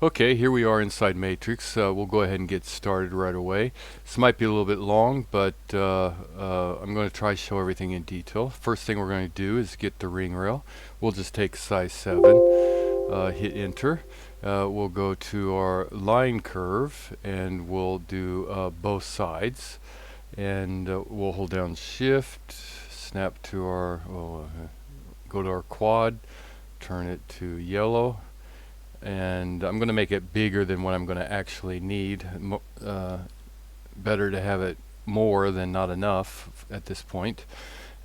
Okay, here we are inside Matrix. We'll go ahead and get started right away. This might be a little bit long, but I'm going to try to show everything in detail. First thing we're going to do is get the ring rail. We'll just take size 7, hit enter. We'll go to our line curve and we'll do both sides. And we'll hold down shift, snap to our, go to our quad, turn it to yellow. And I'm going to make it bigger than what I'm going to actually need. Better to have it more than not enough at this point.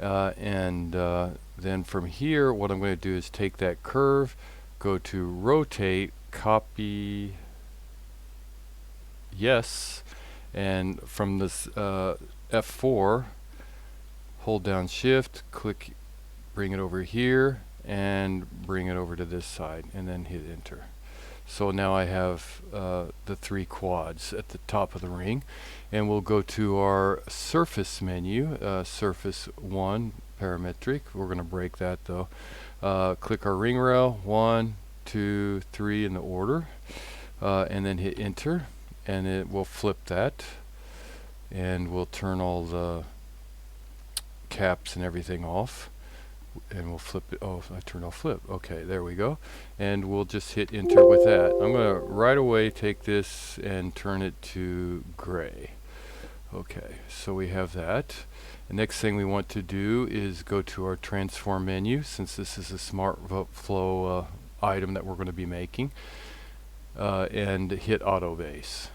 Then from here, what I'm going to do is take that curve, go to rotate, copy, yes, and from this F4, hold down shift, click, bring it over here, and bring it over to this side, and then hit enter. So now I have the 3 quads at the top of the ring, and we'll go to our surface menu, surface 1 parametric. We're going to break that though. Click our ring rail, 1, 2, 3 in the order, and then hit enter, and it will flip that, and we'll turn all the caps and everything off. And we'll flip it. Oh, I turned off flip. Okay, there we go. And we'll just hit enter with that. I'm going to right away take this and turn it to gray. Okay, so we have that. The next thing we want to do is go to our transform menu, since this is a Smartflow item that we're going to be making, and hit Autobase.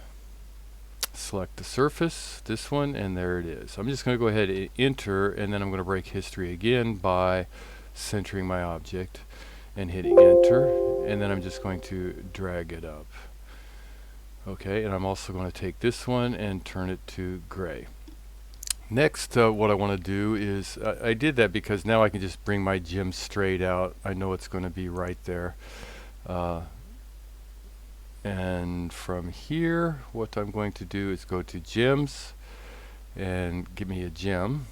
Select the surface, this one, and there it is. I'm just going to go ahead and enter, and then I'm going to break history again by centering my object and hitting enter, and then I'm just going to drag it up. Okay, and I'm also going to take this one and turn it to gray. Next, what I want to do is, I did that because now I can just bring my gem straight out. I know it's going to be right there. And from here, what I'm going to do is go to gems and give me a gem.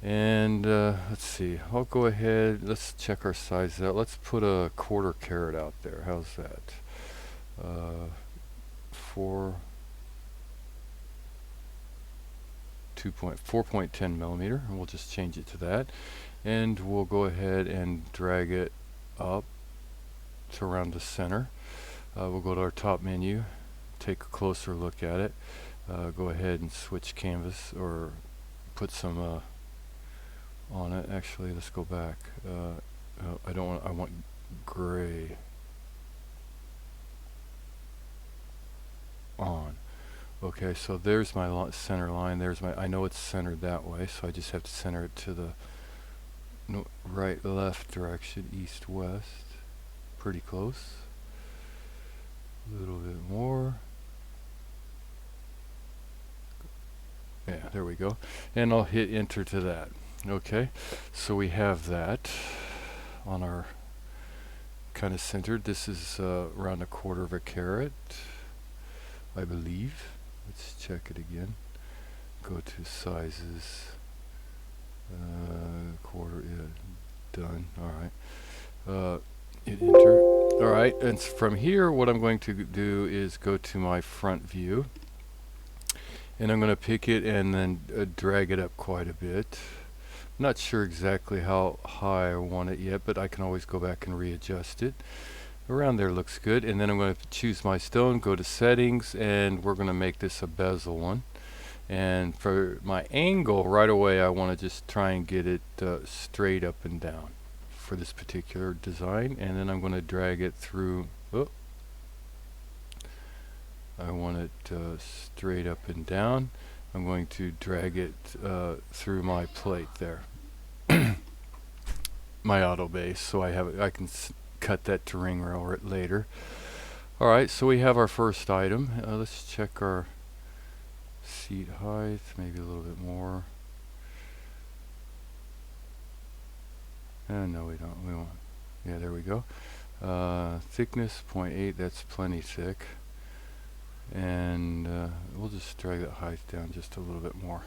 And let's see, I'll go ahead, let's check our size out. Let's put a 1/4 carat out there. How's that? 4.10 millimeter, and we'll just change it to that. And we'll go ahead and drag it up to around the center. We'll go to our top menu, take a closer look at it, go ahead and switch canvas, or put some on it. Actually, let's go back. I don't want, I want gray on. Okay, so there's my center line. There's my, I know it's centered that way, so I just have to center it to the right, left direction, east, west. Pretty close. A little bit more. Yeah, there we go. And I'll hit enter to that. Okay, so we have that on our kind of centered. This is around 1/4 carat, I believe. Let's check it again. Go to sizes. 1/4, yeah, done. All right. Hit enter. Alright, and from here what I'm going to do is go to my front view, and I'm going to pick it and then drag it up quite a bit. I'm not sure exactly how high I want it yet, but I can always go back and readjust it. Around there looks good, and then I'm going to choose my stone, go to settings, and we're going to make this a bezel one. And for my angle, right away I want to just try and get it straight up and down for this particular design, and then I'm going to drag it through. Oh, I want it straight up and down. I'm going to drag it through my plate there, my Autobase, so I can cut that to ring rail later. All right, so we have our first item. Let's check our seat height, maybe a little bit more. No, we don't. We want. Yeah, there we go. Thickness 0.8. That's plenty thick. And we'll just drag that height down just a little bit more,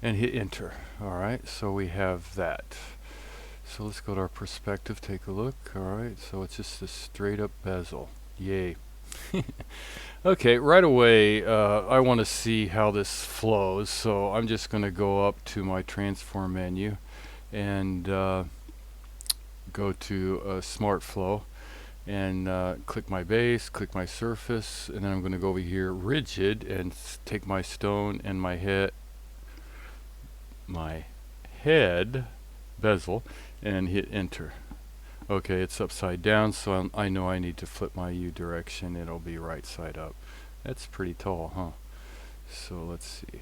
and hit enter. All right. So we have that. So let's go to our perspective. Take a look. All right. So it's just a straight up bezel. Yay. Okay, right away, I want to see how this flows, so I'm just going to go up to my transform menu and go to Smartflow and click my base, click my surface, and then I'm going to go over here, rigid, and take my stone and my head bezel and hit enter. Okay, it's upside down, so I know I need to flip my U direction. It'll be right side up. That's pretty tall, huh? So let's see.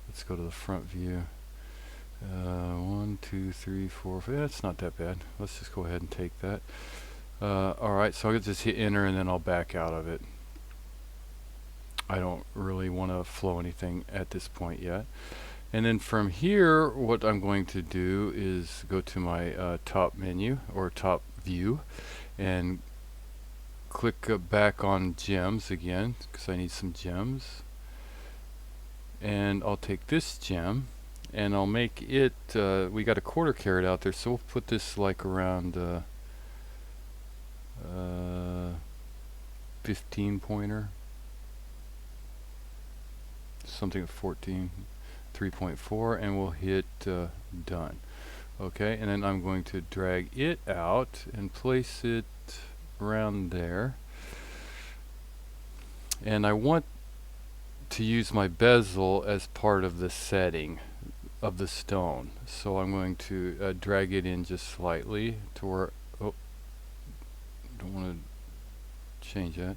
Let's go to the front view. 1, 2, 3, 4, 5. That's not that bad. Let's just go ahead and take that. Alright, so I'll just hit enter and then I'll back out of it. I don't really want to flow anything at this point yet. And then from here, what I'm going to do is go to my top menu or top view and click back on gems again because I need some gems. And I'll take this gem and I'll make it, we got a 1/4 carat out there, so we'll put this like around 15 pointer, something at 14. 3.4, and we'll hit done. Okay, and then I'm going to drag it out and place it around there. And I want to use my bezel as part of the setting of the stone. So I'm going to drag it in just slightly to where, oh, don't want to change that.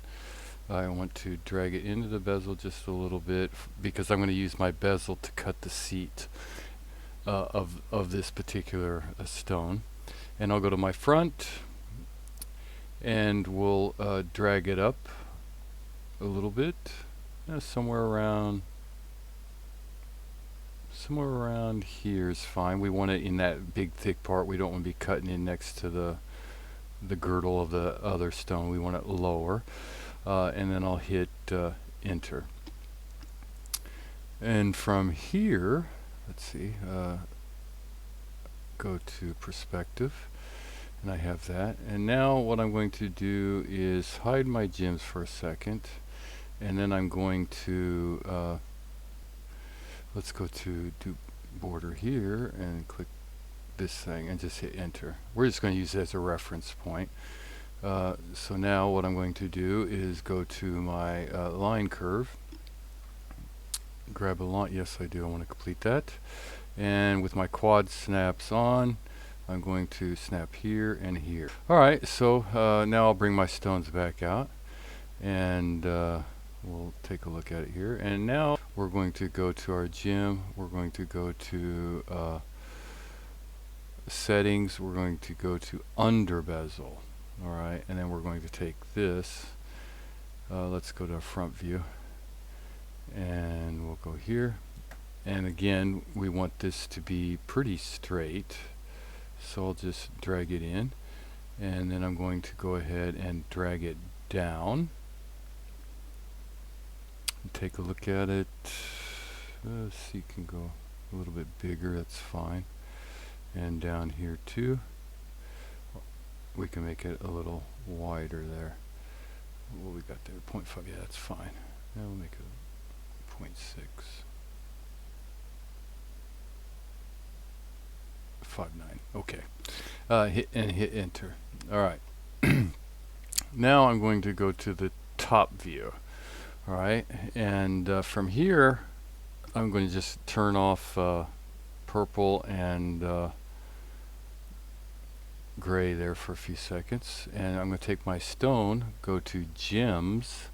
I want to drag it into the bezel just a little bit because I'm going to use my bezel to cut the seat of this particular stone. And I'll go to my front and we'll drag it up a little bit, somewhere around here is fine. We want it in that big thick part. We don't want to be cutting in next to the girdle of the other stone. We want it lower. And then I'll hit enter. And from here, let's see, go to perspective, and I have that. And now what I'm going to do is hide my gems for a second, and then I'm going to, let's go to do border here and click this thing and just hit enter. We're just going to use it as a reference point. So now what I'm going to do is go to my line curve, grab a line, yes I do, I want to complete that, and with my quad snaps on, I'm going to snap here and here. Alright, so now I'll bring my stones back out, and we'll take a look at it here. And now we're going to go to our gem, we're going to go to settings, we're going to go to under bezel. Alright, and then we're going to take this, let's go to our front view, and we'll go here, and again we want this to be pretty straight, so I'll just drag it in, and then I'm going to go ahead and drag it down, and take a look at it. See, you can go a little bit bigger, that's fine, and down here too. We can make it a little wider there. What we got there? 0.5. Yeah, that's fine. Now we'll make it 0.6. 5.9. Okay. Hit enter. All right. Now I'm going to go to the top view. All right, and from here, I'm going to just turn off purple and gray there for a few seconds, and I'm going to take my stone, go to gems,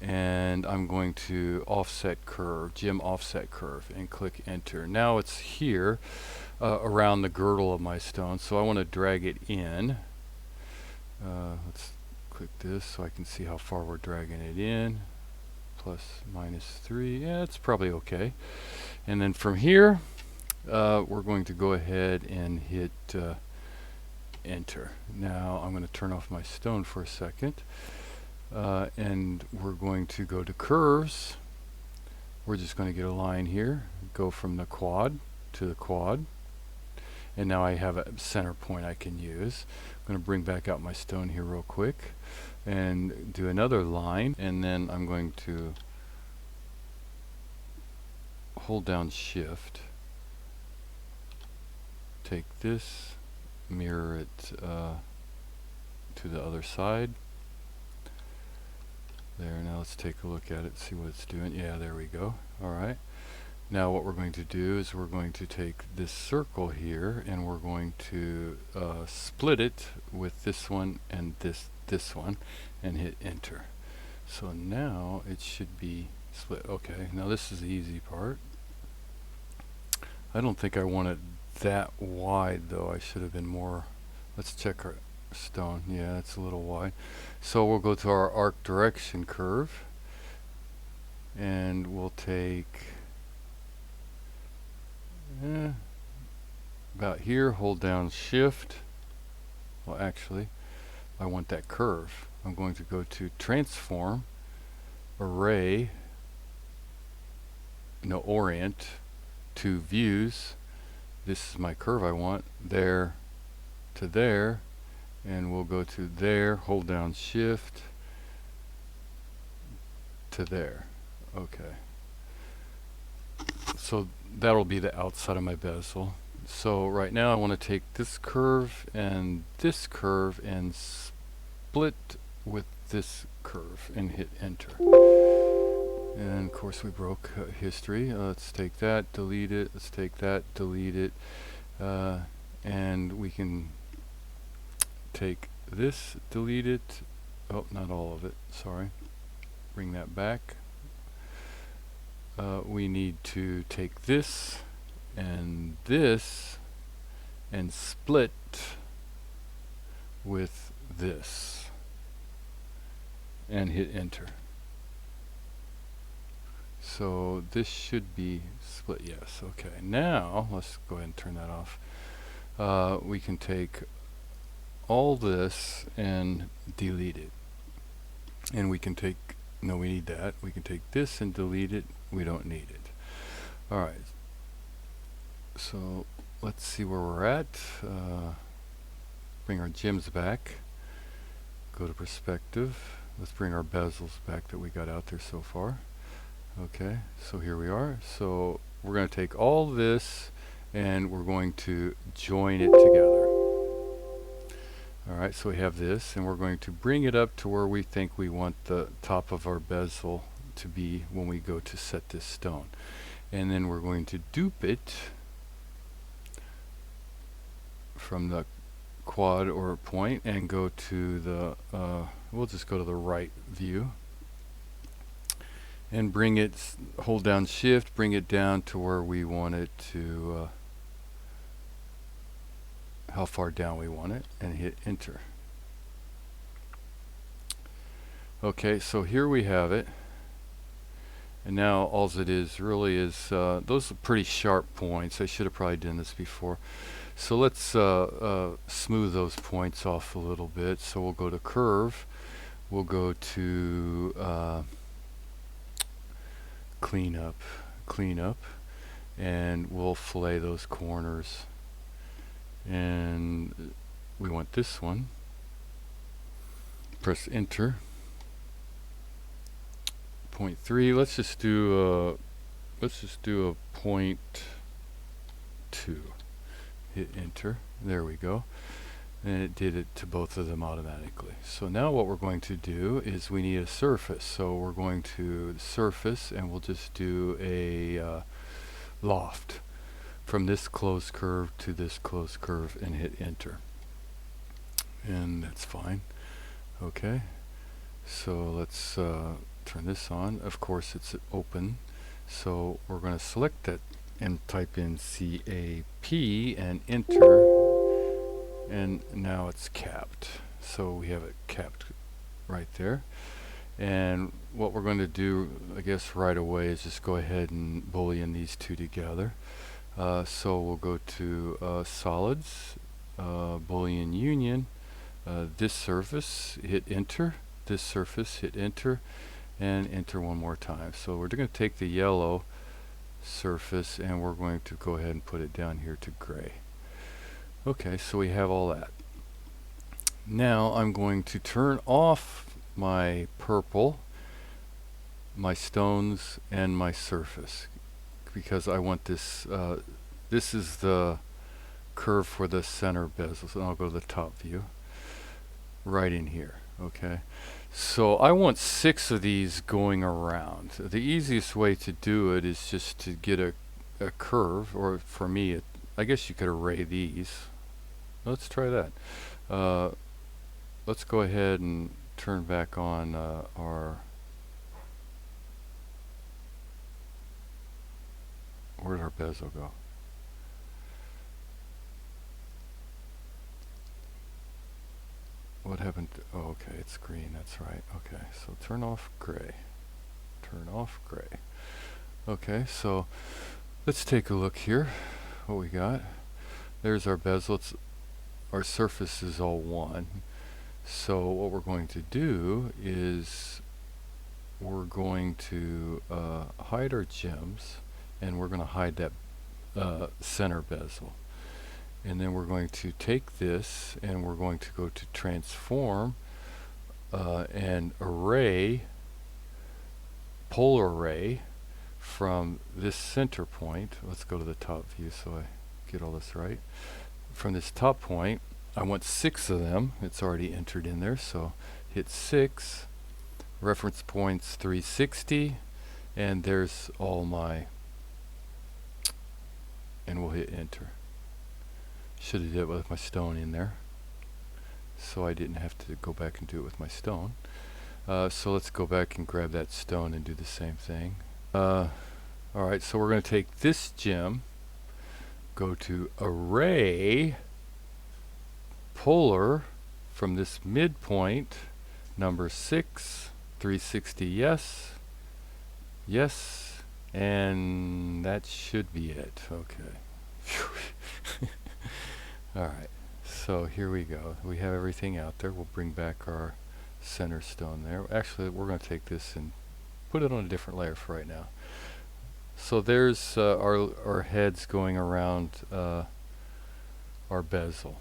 and I'm going to offset curve, gem offset curve, and click enter. Now it's here around the girdle of my stone, so I want to drag it in. Let's click this so I can see how far we're dragging it in. Plus minus 3, yeah, it's probably okay. And then from here we're going to go ahead and hit enter. Now I'm going to turn off my stone for a second, and we're going to go to curves. We're just going to get a line here, go from the quad to the quad, and now I have a center point I can use. I'm going to bring back out my stone here real quick and do another line, and then I'm going to hold down shift, take this, mirror it to the other side. There, now let's take a look at it, see what it's doing. Yeah, there we go. Alright. Now what we're going to do is we're going to take this circle here and we're going to split it with this one and this one and hit enter. So now it should be split. Okay, now this is the easy part. I don't think I want it that wide though. I should have been more. Let's check our stone. Yeah, it's a little wide. So we'll go to our arc direction curve and we'll take about here, hold down shift. Well, actually I want that curve. I'm going to go to transform, array, no, orient to views. This is my curve I want, there to there, and we'll go to there, hold down shift to there. Okay, so that'll be the outside of my bezel. So right now I want to take this curve and split with this curve and hit enter. And of course we broke history. Let's take that, delete it. Let's take that, delete it. And we can take this, delete it. Oh, not all of it, sorry. Bring that back. We need to take this and split with this and hit enter. So this should be split, yes. Okay, now let's go ahead and turn that off. We can take all this and delete it, and we can take, no, we need that. We can take this and delete it. We don't need it. Alright, so let's see where we're at. Bring our gems back, go to perspective. Let's bring our bezels back that we got out there so far. Okay, so here we are. So we're going to take all this and we're going to join it together. Alright, so we have this and we're going to bring it up to where we think we want the top of our bezel to be when we go to set this stone. And then we're going to dupe it from the quad or point and go to the, we'll just go to the right view. And bring it, hold down shift, bring it down to where we want it to, how far down we want it, and hit enter. Okay, so here we have it. And now all it is really is, those are pretty sharp points. I should have probably done this before. So let's smooth those points off a little bit. So we'll go to curve. We'll go to clean up, and we'll fillet those corners. And we want this one. Press enter. 0.3. Let's just do a 0.2. Hit enter. There we go. And it did it to both of them automatically. So now what we're going to do is we need a surface. So we're going to the surface and we'll just do a loft from this closed curve to this closed curve and hit enter. And that's fine. Okay. So let's turn this on. Of course it's open. So we're going to select that and type in CAP and enter. And now it's capped. So we have it capped right there. And what we're going to do, I guess right away, is just go ahead and boolean these two together. So we'll go to solids, boolean union, this surface, hit enter, this surface, hit enter, and enter one more time. So we're going to take the yellow surface and we're going to go ahead and put it down here to gray. Okay, so we have all that. Now I'm going to turn off my purple, my stones, and my surface, because I want this, this is the curve for the center bezels, and I'll go to the top view, right in here, okay? So I want 6 of these going around. The easiest way to do it is just to get a curve, or for me, I guess you could array these. Let's try that. Let's go ahead and turn back on our, where'd our bezel go? What happened to, oh, okay, it's green, that's right. Okay, so turn off gray. Turn off gray. Okay, so let's take a look here, what we got. There's our bezel. Our surface is all one. So what we're going to do is we're going to hide our gems, and we're going to hide that center bezel. And then we're going to take this, and we're going to go to transform and array, polar array from this center point. Let's go to the top view so I get all this right. From this top point, I want 6 of them. It's already entered in there, so hit 6. Reference points 360, and there's all my, and we'll hit enter. Should have did it with my stone in there, so I didn't have to go back and do it with my stone. So let's go back and grab that stone and do the same thing. Alright, so we're going to take this gem, go to array, polar from this midpoint, number 6, 360, yes, yes, and that should be it. Okay. Alright, so here we go. We have everything out there. We'll bring back our center stone there. Actually, we're going to take this and put it on a different layer for right now. So there's our heads going around our bezel.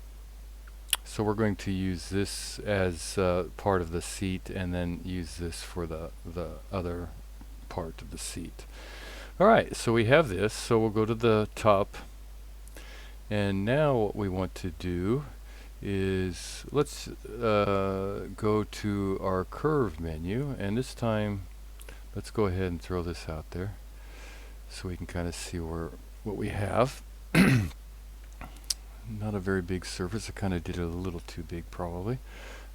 So we're going to use this as part of the seat, and then use this for the other part of the seat. Alright, so we have this. So we'll go to the top. And now what we want to do is, let's go to our curve menu, and this time let's go ahead and throw this out there so we can kind of see what we have. Not a very big surface. I kind of did it a little too big probably.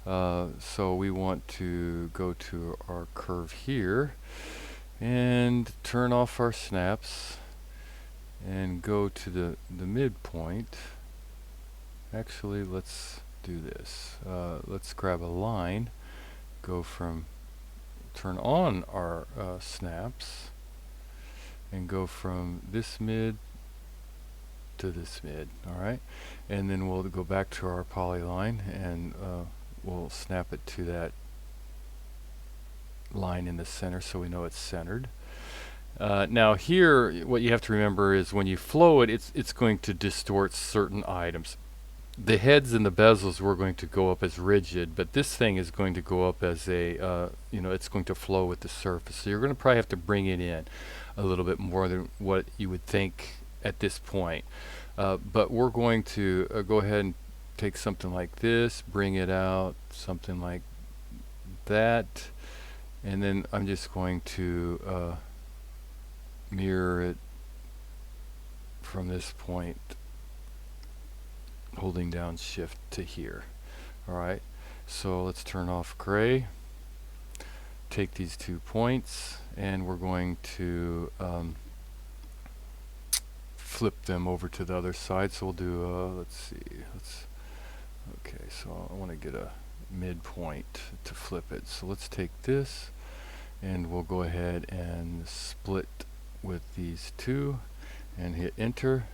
So we want to go to our curve here and turn off our snaps and go to the midpoint. Actually, let's do this. Let's grab a line, go from, turn on our snaps, and go from this mid to this mid. Alright, and then we'll go back to our polyline, and we'll snap it to that line in the center so we know it's centered. Now here, what you have to remember is when you flow it, it's going to distort certain items. The heads and the bezels were going to go up as rigid, but this thing is going to go up as a, it's going to flow with the surface. So you're going to probably have to bring it in a little bit more than what you would think at this point. But we're going to go ahead and take something like this, bring it out, something like that, and then I'm just going to mirror it from this point, holding down shift to here. Alright, so let's turn off gray, take these 2 points, and we're going to flip them over to the other side. So we'll do, let's see, okay, so I want to get a midpoint to flip it. So let's take this, and we'll go ahead and split with these 2 and hit enter.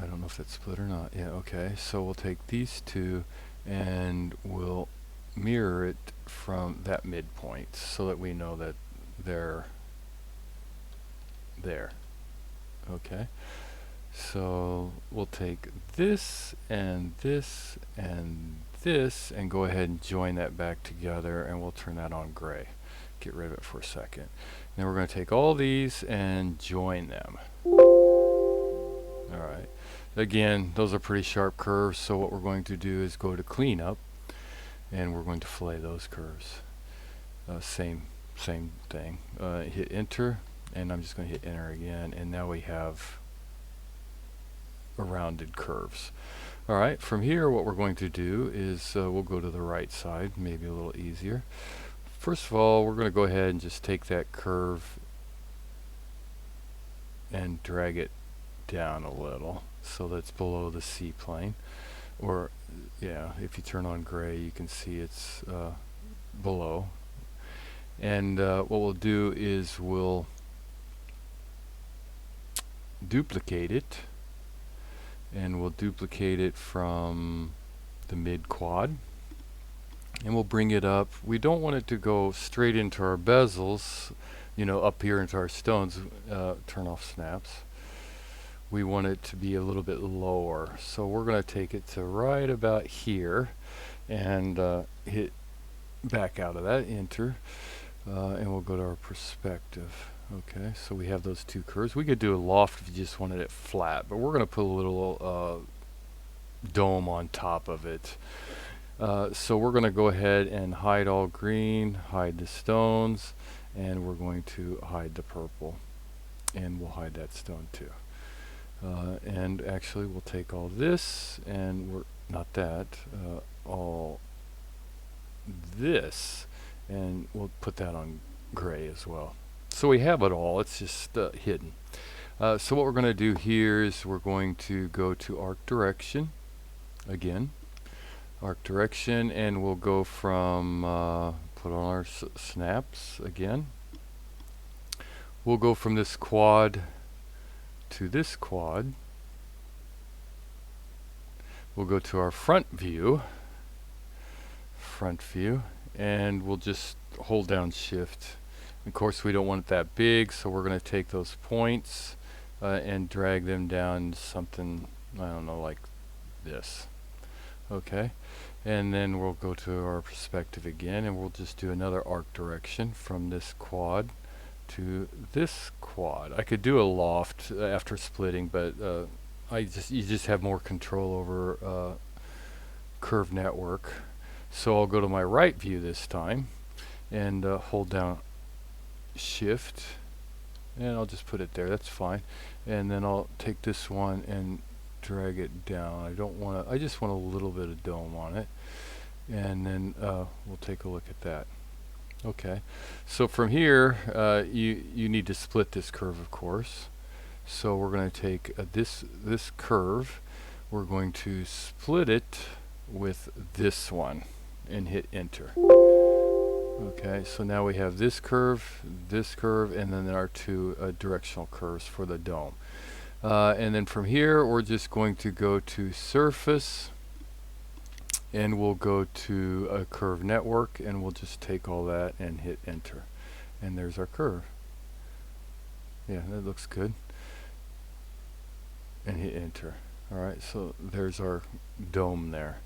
I don't know if that's split or not. Yeah, okay. So we'll take these 2 and we'll mirror it from that midpoint so that we know that they're there. Okay. So we'll take this and this and this and go ahead and join that back together, and we'll turn that on gray. Get rid of it for a second. Then we're going to take all these and join them. Alright. Again, those are pretty sharp curves, so what we're going to do is go to cleanup, and we're going to fillet those curves. Same thing. Hit enter, and I'm just going to hit enter again, and now we have rounded curves. Alright, from here what we're going to do is we'll go to the right side, maybe a little easier. First of all, we're going to go ahead and just take that curve and drag it down a little so that's below the C-plane. Or, yeah, if you turn on gray, you can see it's below. And what we'll do is we'll duplicate it, and we'll duplicate it from the mid quad, and we'll bring it up. We don't want it to go straight into our bezels, you know, up here into our stones. Turn off snaps. We want it to be a little bit lower, so we're going to take it to right about here and hit back out of that, enter, and we'll go to our perspective. Okay, so we have those two curves. We could do a loft if you just wanted it flat, but we're going to put a little dome on top of it. So we're going to go ahead and hide all green, hide the stones, and we're going to hide the purple, and we'll hide that stone too. And actually we'll take all this, and we're not that, all this, and we'll put that on gray as well. So we have it all, it's just hidden. So what we're going to do here is we're going to go to arc direction again, arc direction, and we'll go from put on our snaps again. We'll go from this quad to this quad. We'll go to our front view, and we'll just hold down shift. Of course, we don't want it that big, so we're going to take those points and drag them down to something, I don't know, like this. Okay, and then we'll go to our perspective again, and we'll just do another arc direction from this quad to this quad. I could do a loft after splitting, but you just have more control over curve network. So I'll go to my right view this time and hold down shift, and I'll just put it there. That's fine. And then I'll take this one and drag it down. I just want a little bit of dome on it, and then we'll take a look at that. Okay, so from here you need to split this curve, of course. So we're going to take this curve, we're going to split it with this one and hit enter. Okay, so now we have this curve, and then our two directional curves for the dome. And then from here we're just going to go to surface, and we'll go to a curve network, and we'll just take all that and hit enter, and there's our curve. Yeah, that looks good, and hit enter. Alright, so there's our dome there.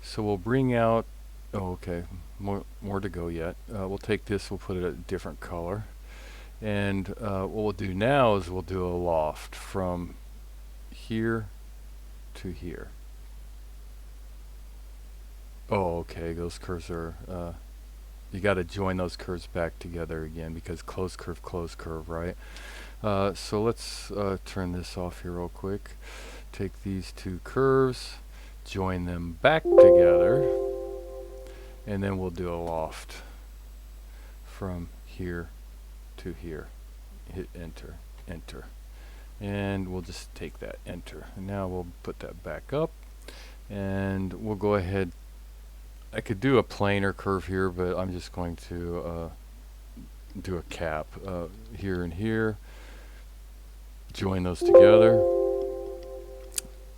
So we'll bring out, oh okay, more to go yet. We'll take this, we'll put it a different color, and what we'll do now is we'll do a loft from here to here. Oh, okay, those curves are, you got to join those curves back together again, because closed curve, right? So let's turn this off here real quick. Take these two curves, join them back together, and then we'll do a loft from here to here. Hit enter, enter. And we'll just take that, enter. And now we'll put that back up, and we'll go ahead. I could do a planar curve here, but I'm just going to do a cap here and here. Join those together.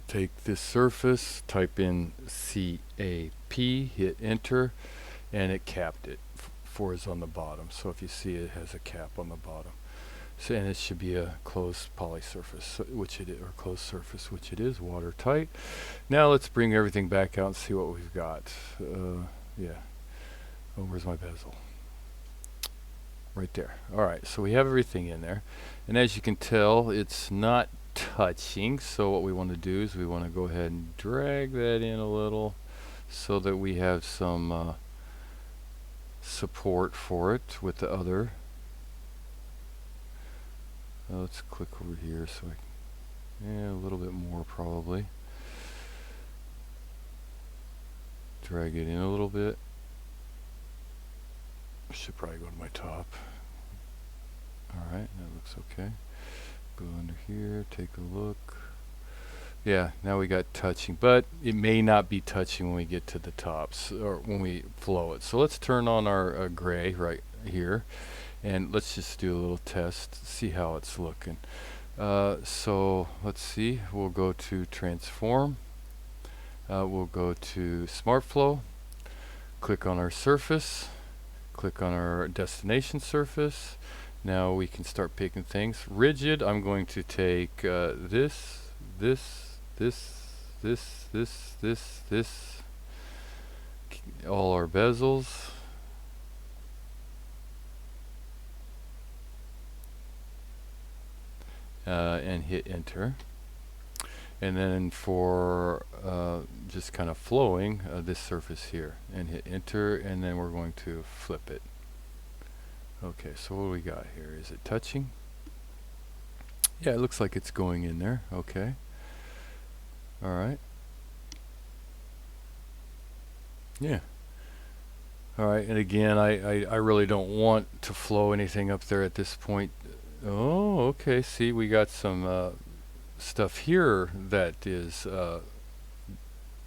Take this surface, type in CAP, hit enter, and it capped it. 4 is on the bottom, so if you see it has a cap on the bottom. So, and it should be a closed poly surface, which it is, or closed surface, which it is, watertight. Now let's bring everything back out and see what we've got. Yeah. Oh, where's my bezel? Right there. Alright, so we have everything in there. And as you can tell, it's not touching. So what we want to do is we want to go ahead and drag that in a little so that we have some support for it with the other. Let's click over here so a little bit more probably. Drag it in a little bit. Should probably go to my top. Alright, that looks okay. Go under here, take a look. Yeah, now we got touching, but it may not be touching when we get to the tops or when we flow it. So let's turn on our gray right here, and let's just do a little test, see how it's looking. So let's see, we'll go to transform. We'll go to Smartflow, click on our surface, click on our destination surface. Now we can start picking things. Rigid, I'm going to take this, all our bezels. And hit enter. And then for just kind of flowing, this surface here, and hit enter, and then we're going to flip it. Okay, so what do we got here? Is it touching? Yeah, it looks like it's going in there. Okay. Alright. Yeah. Alright, and again, I really don't want to flow anything up there at this point. Oh, okay, see, we got some stuff here that is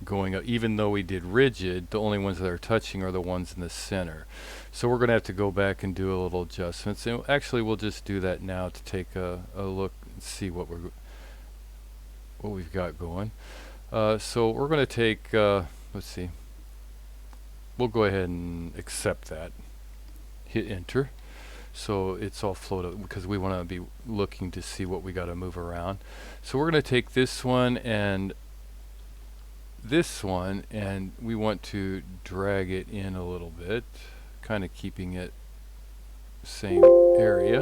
going up. Even though we did rigid, the only ones that are touching are the ones in the center. So we're going to have to go back and do a little adjustments. And actually, we'll just do that now to take a look and see what we've got going. So we're going to take, let's see, we'll go ahead and accept that. Hit enter. So it's all flowed up because we want to be looking to see what we got to move around. So we're going to take this one and this one, and we want to drag it in a little bit, kind of keeping it same area.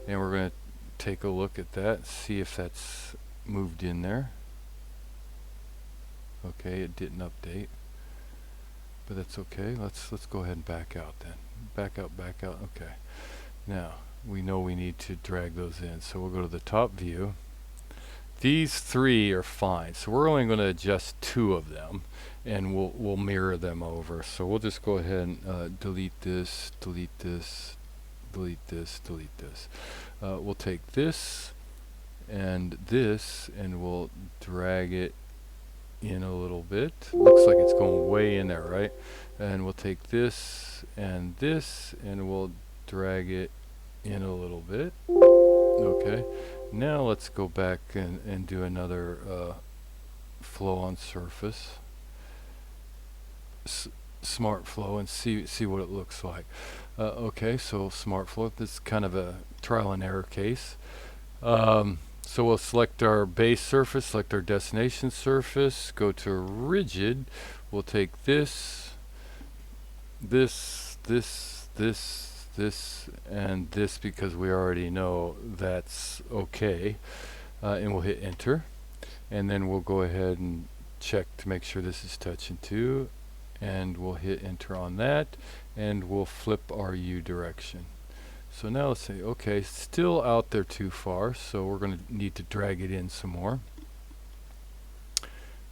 And we're going to take a look at that, see if that's moved in there. Okay, it didn't update, but that's okay. Let's go ahead and back out then. Back out. Okay. Now we know we need to drag those in, so we'll go to the top view. These three are fine, so we're only going to adjust 2 of them, and we'll mirror them over. So we'll just go ahead and delete this, delete this, delete this, delete this. We'll take this, and we'll drag it in a little bit. Looks like it's going way in there, right? And we'll take this, and we'll drag it in a little bit. Okay. Now let's go back and do another flow on surface, smart flow, and see what it looks like. Okay, so smart flow. This is kind of a trial and error case. So we'll select our base surface, select our destination surface, go to rigid. We'll take this, and this, because we already know that's okay, and we'll hit enter, and then we'll go ahead and check to make sure this is touching too, and we'll hit enter on that, and we'll flip our U direction. So now let's say, okay, still out there too far, so we're going to need to drag it in some more.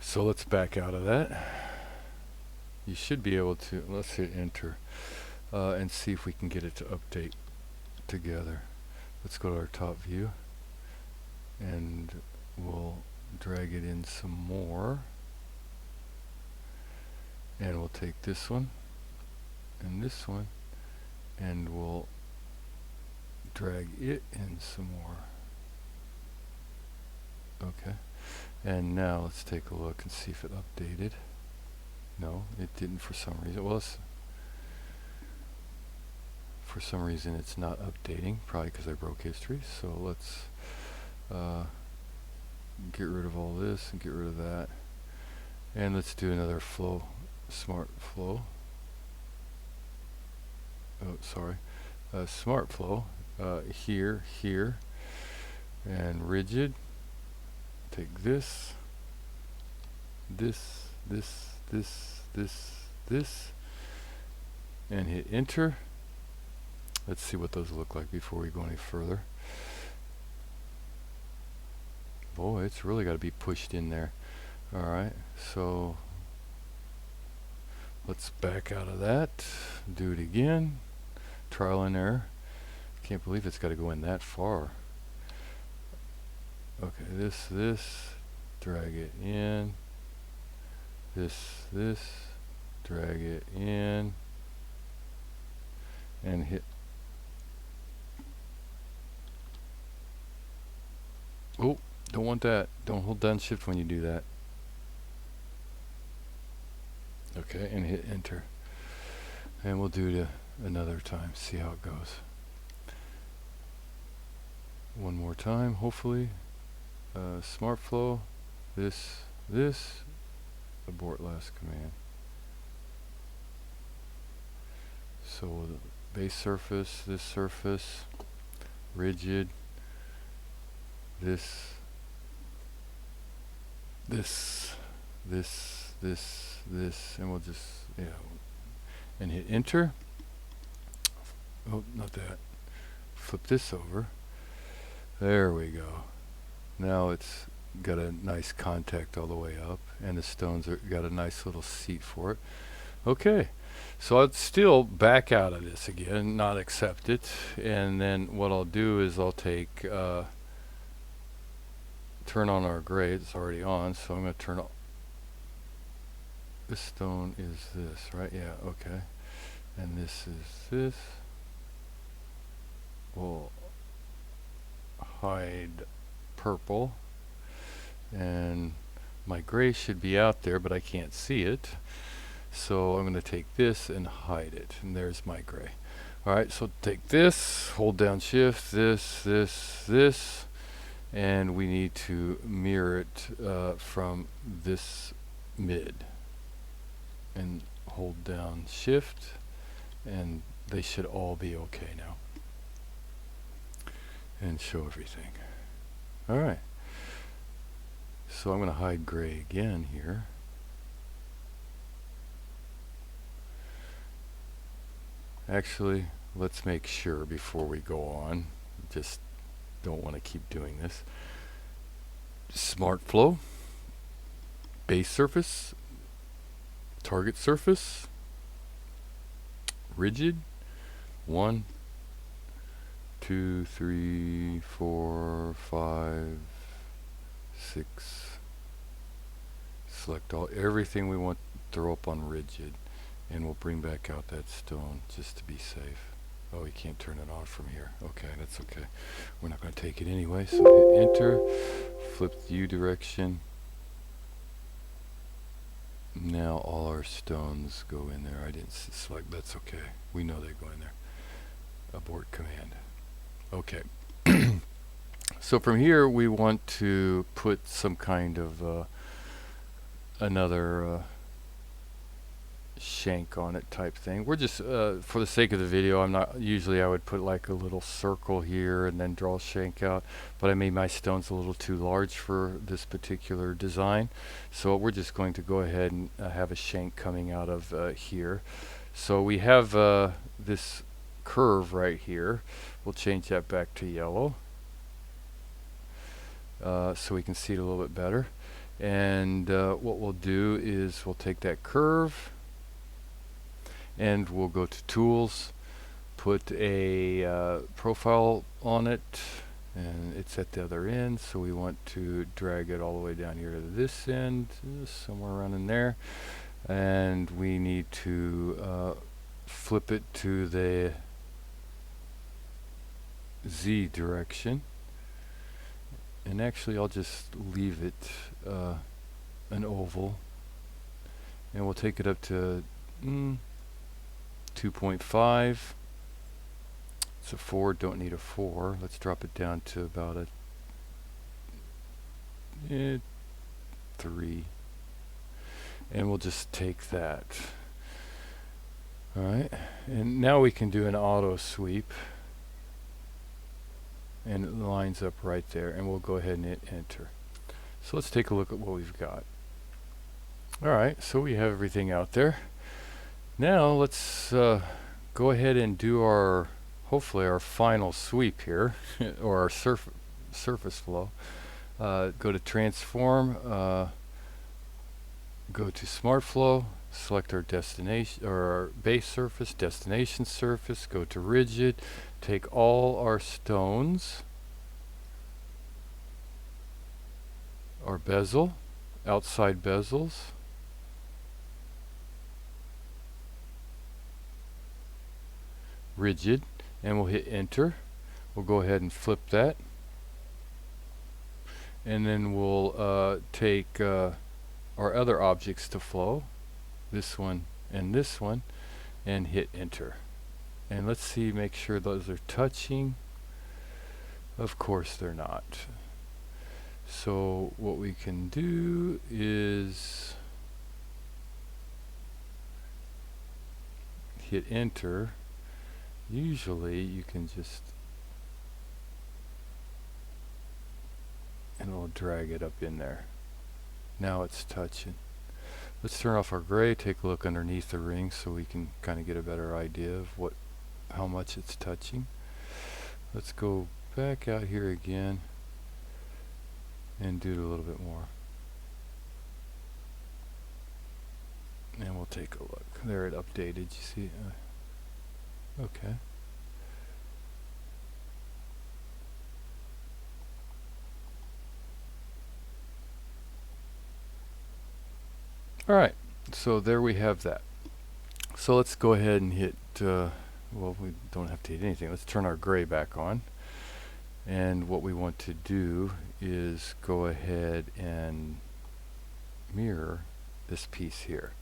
So let's back out of that. You should be able to, let's hit enter. And see if we can get it to update together. Let's go to our top view, and we'll drag it in some more, and we'll take this one and this one, and we'll drag it in some more. Okay, and now let's take a look and see if it updated. No, it didn't for some reason. Well, for some reason it's not updating, probably because I broke history. So let's get rid of all this and get rid of that, and let's do another flow, smart flow. Oh, sorry, smart flow. Here, and rigid. Take this, this, and hit enter. Let's see what those look like before we go any further. Boy, it's really got to be pushed in there. Alright, so let's back out of that, do it again, trial and error. Can't believe it's got to go in that far. Okay, this, drag it in, this, drag it in, and hit. Oh, don't want that. Don't hold down shift when you do that. Okay, and hit enter. And we'll do it another time, see how it goes. One more time, hopefully. Smartflow, this, abort last command. So the base surface, this surface, rigid, this, and we'll just, yeah, and hit enter. Oh, not that. Flip this over. There we go. Now it's got a nice contact all the way up, and the stones are got a nice little seat for it. Okay, so I'd still back out of this again, not accept it, and then what I'll do is I'll take turn on our gray. It's already on, so I'm going to turn on. This stone is this, right? Yeah, okay. And this is this. We'll hide purple, and my gray should be out there, but I can't see it, so I'm going to take this and hide it, and there's my gray. Alright, so take this, hold down shift, this, and we need to mirror it from this mid, and hold down shift, and they should all be okay now, and show everything. Alright, so I'm going to hide gray again here. Actually, let's make sure before we go on. Just don't want to keep doing this. Smartflow, base surface, target surface, rigid, 1, 2, 3, 4, 5, 6. Select everything we want to throw up on rigid, and we'll bring back out that stone just to be safe. Oh, we can't turn it on from here. Okay, that's okay. We're not going to take it anyway, so hit enter, flip the U direction. Now all our stones go in there. I didn't select, that's okay. We know they go in there. Abort command. Okay. So from here we want to put some kind of another shank on it type thing. We're just for the sake of the video, I'm not usually I would put like a little circle here and then draw a shank out, but I made my stones a little too large for this particular design, so we're just going to go ahead and have a shank coming out of here. So we have this curve right here. We'll change that back to yellow so we can see it a little bit better. And what we'll do is we'll take that curve and we'll go to tools, put a profile on it, and it's at the other end, so we want to drag it all the way down here to this end, somewhere around in there, and we need to flip it to the Z direction. And actually I'll just leave it an oval, and we'll take it up to 2.5, It's a 4, don't need a 4. Let's drop it down to about a 3. And we'll just take that. Alright, and now we can do an auto sweep. And it lines up right there, and we'll go ahead and hit enter. So let's take a look at what we've got. Alright, so we have everything out there. Now let's go ahead and do our, hopefully our final sweep here, or our surface flow. Go to transform, go to Smartflow, select our destination, or our base surface, destination surface, go to rigid, take all our stones, our bezel, outside bezels, rigid, and we'll hit enter. We'll go ahead and flip that, and then we'll take our other objects to flow, this one and this one, and hit enter. And let's see, make sure those are touching. Of course they're not. So what we can do is hit enter. Usually you can just, and we'll drag it up in there. Now it's touching. Let's turn off our gray, take a look underneath the ring so we can kind of get a better idea of how much it's touching. Let's go back out here again and do it a little bit more. And we'll take a look. There, it updated. You see? Okay. Alright, so there we have that. So let's go ahead and hit, well, we don't have to hit anything. Let's turn our gray back on. And what we want to do is go ahead and mirror this piece here.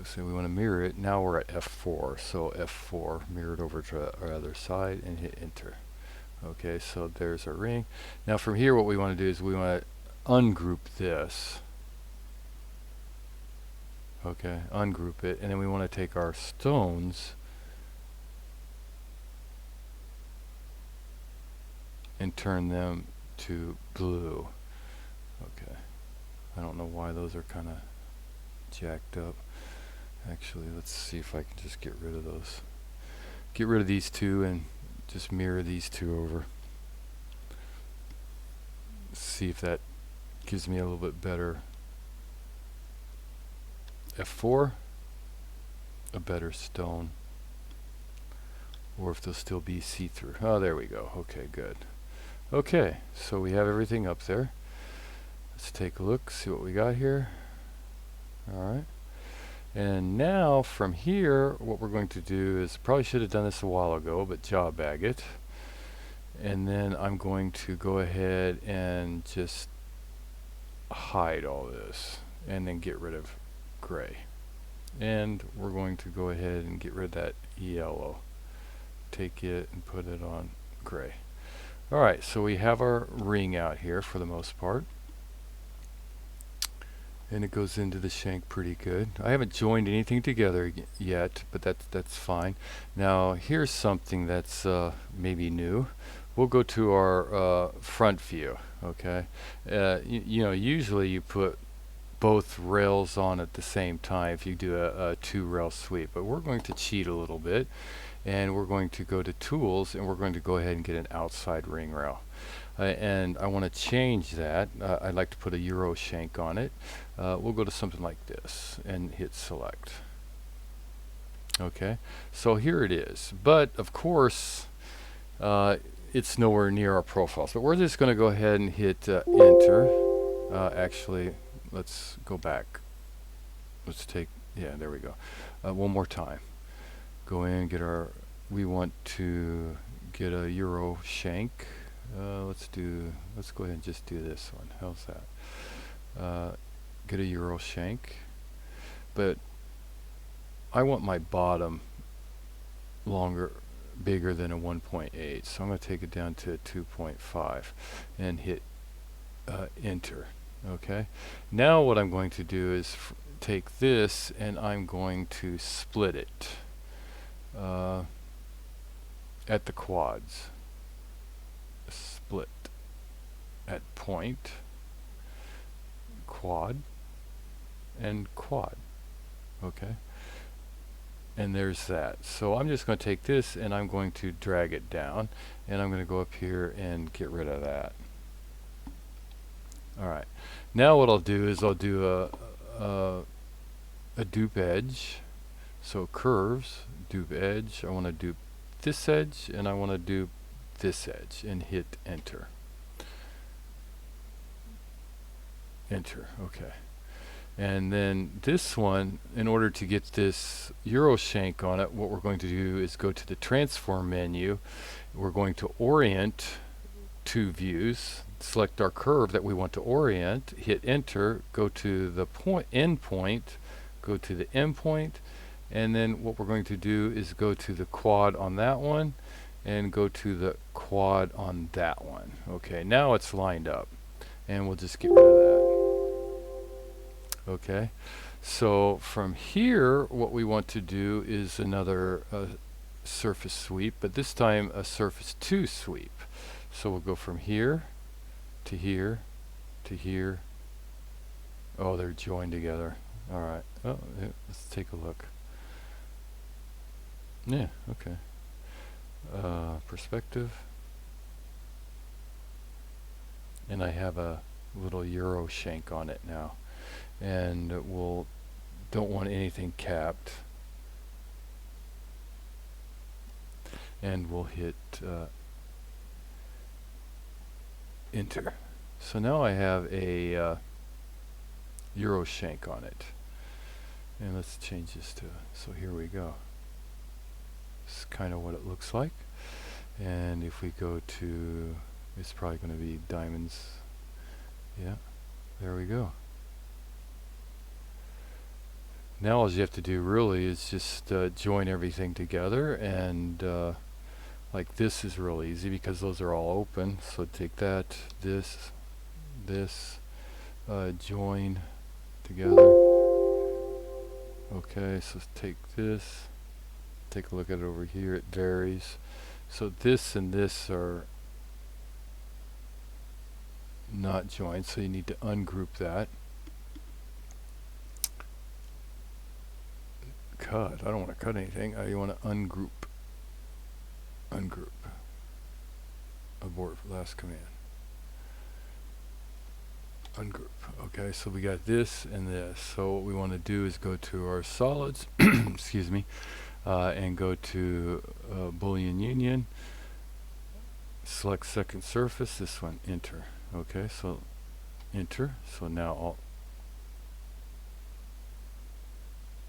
So we want to mirror it. Now we're at F4. So F4, mirror it over to our other side and hit enter. Okay, so there's our ring. Now from here what we want to do is we want to ungroup this. Okay, ungroup it, and then we want to take our stones and turn them to blue. Okay, I don't know why those are kind of jacked up. Actually, let's see if I can just get rid of those. Get rid of these two and just mirror these two over. See if that gives me a little bit better. F4, a better stone, or if they'll still be see-through. Oh, there we go. Okay, good. Okay, so we have everything up there. Let's take a look, see what we got here. Alright, and now from here what we're going to do is, probably should have done this a while ago, but jaw bag it, and then I'm going to go ahead and just hide all this and then get rid of gray, and we're going to go ahead and get rid of that yellow, take it and put it on gray. Alright, so we have our ring out here for the most part, and it goes into the shank pretty good. I haven't joined anything together yet, but that's fine. Now here's something that's maybe new. We'll go to our front view. Okay, you know, usually you put both rails on at the same time if you do a 2-rail sweep, but we're going to cheat a little bit, and we're going to go to tools, and we're going to go ahead and get an outside ring rail, and I want to change that. I'd like to put a Euro shank on it. We'll go to something like this and hit select. Okay, so here it is, but of course it's nowhere near our profile, so we're just going to go ahead and hit enter. Actually, let's go back. Let's take, yeah, there we go. One more time. Go in, get our, we want to get a Euro shank. Let's go ahead and just do this one. How's that? Get a Euro shank. But I want my bottom longer bigger than a 1.8. So I'm going to take it down to 2.5 and hit enter. Okay. Now what I'm going to do is take this and I'm going to split it at the quads. Split at point, quad, and quad. Okay. And there's that. So I'm just going to take this and I'm going to drag it down, and I'm going to go up here and get rid of that. Alright, now what I'll do is I'll do a dupe edge. So curves, dupe edge. I want to dupe this edge and I want to dupe this edge, and hit enter. Enter. Okay. And then this one, in order to get this Euro shank on it, what we're going to do is go to the transform menu. We're going to orient two views, select our curve that we want to orient, hit enter, go to the end point, go to the end point, and then what we're going to do is go to the quad on that one and go to the quad on that one. Okay, now it's lined up, and we'll just get rid of that. Okay, so from here what we want to do is another surface sweep, but this time a surface 2 sweep. So we'll go from here to here to here. Oh, they're joined together. Alright, oh, yeah, let's take a look. Yeah, okay. Perspective. And I have a little Euro shank on it now. And we'll don't want anything capped, and we'll hit enter. So now I have a Euro shank on it, and let's change this to, so here we go. This is kind of what it looks like. And if we go to, it's probably going to be diamonds. Yeah, there we go. Now all you have to do really is just join everything together, and like this is real easy because those are all open. So take that, this, join together. Okay, so take this, take a look at it over here, it varies. So this and this are not joined, so you need to ungroup that. Cut. I don't want to cut anything. You want to ungroup. Ungroup. Abort last command. Ungroup. Okay, so we got this and this. So what we want to do is go to our solids, excuse me, and go to Boolean Union. Select second surface. This one, enter. Okay, so enter. So now all.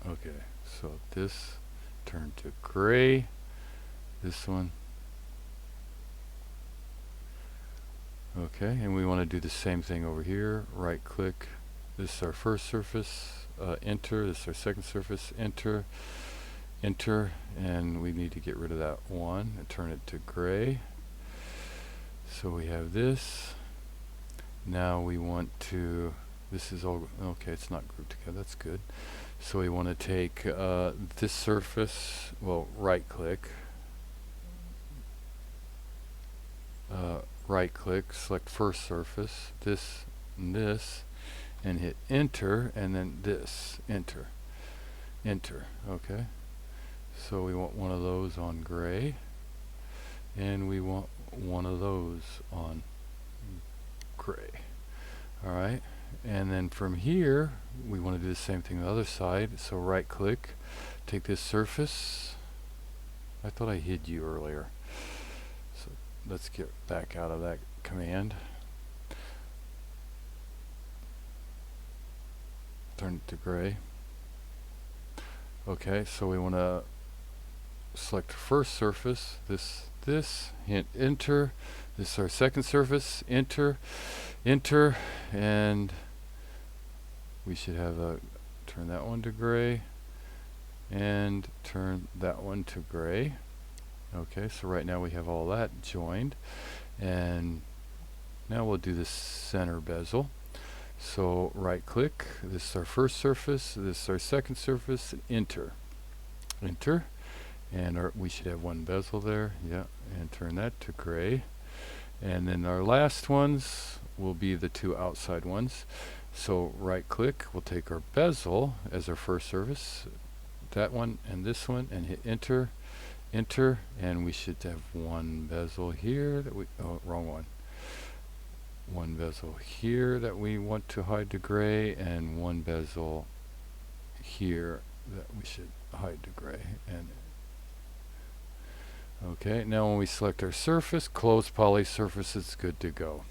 Okay. So this turned to gray, this one. Okay, and we want to do the same thing over here. Right click, this is our first surface, enter, this is our second surface, enter, enter, and we need to get rid of that one and turn it to gray. So we have this. Now we want to, this is all, okay, it's not grouped together, that's good. So we want to take this surface, well, right click, select first surface, this and this, and hit enter, and then this, enter, enter. Okay, so we want one of those on gray, and we want one of those on gray. All right. And then from here, we want to do the same thing on the other side. So right click, take this surface. I thought I hid you earlier. So let's get back out of that command. Turn it to gray. Okay, so we want to select first surface, this, hit enter. This is our second surface, enter, enter, and we should have a turn that one to gray and turn that one to gray. Okay, so right now we have all that joined, and now we'll do the center bezel. So right click, this is our first surface, this is our second surface, enter. Enter, and we should have one bezel there, yeah, and turn that to gray. And then our last ones will be the two outside ones. So right click, we'll take our bezel as our first surface, that one and this one, and hit enter, enter, and we should have one bezel here that we, oh, wrong one. One bezel here that we want to hide the gray, and one bezel here that we should hide the gray. And okay, now when we select our surface, close poly surface, it's good to go.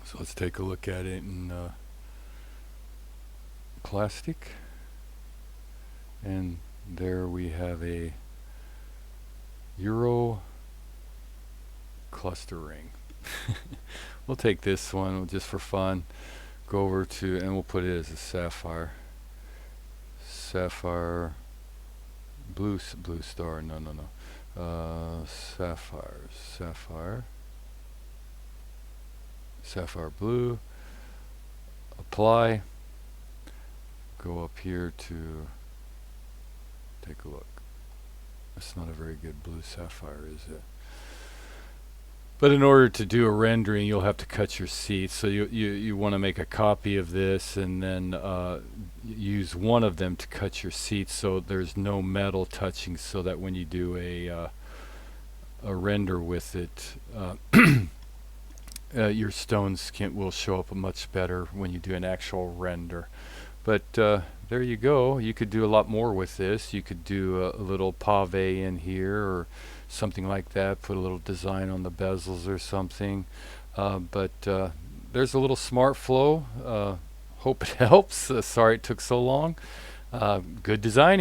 So let's take a look at it in plastic, and there we have a Euro cluster ring. We'll take this one just for fun, go over to, and we'll put it as a sapphire blue star, sapphire blue, apply, go up here to take a look. It's not a very good blue sapphire, is it? But in order to do a rendering, you'll have to cut your seats. So you want to make a copy of this, and then use one of them to cut your seats, so there's no metal touching, so that when you do a render with it, your stones will show up much better when you do an actual render. But there you go. You could do a lot more with this. You could do a little pave in here or something like that, put a little design on the bezels or something. But there's a little Smartflow. Hope it helps. Sorry it took so long. Good designing.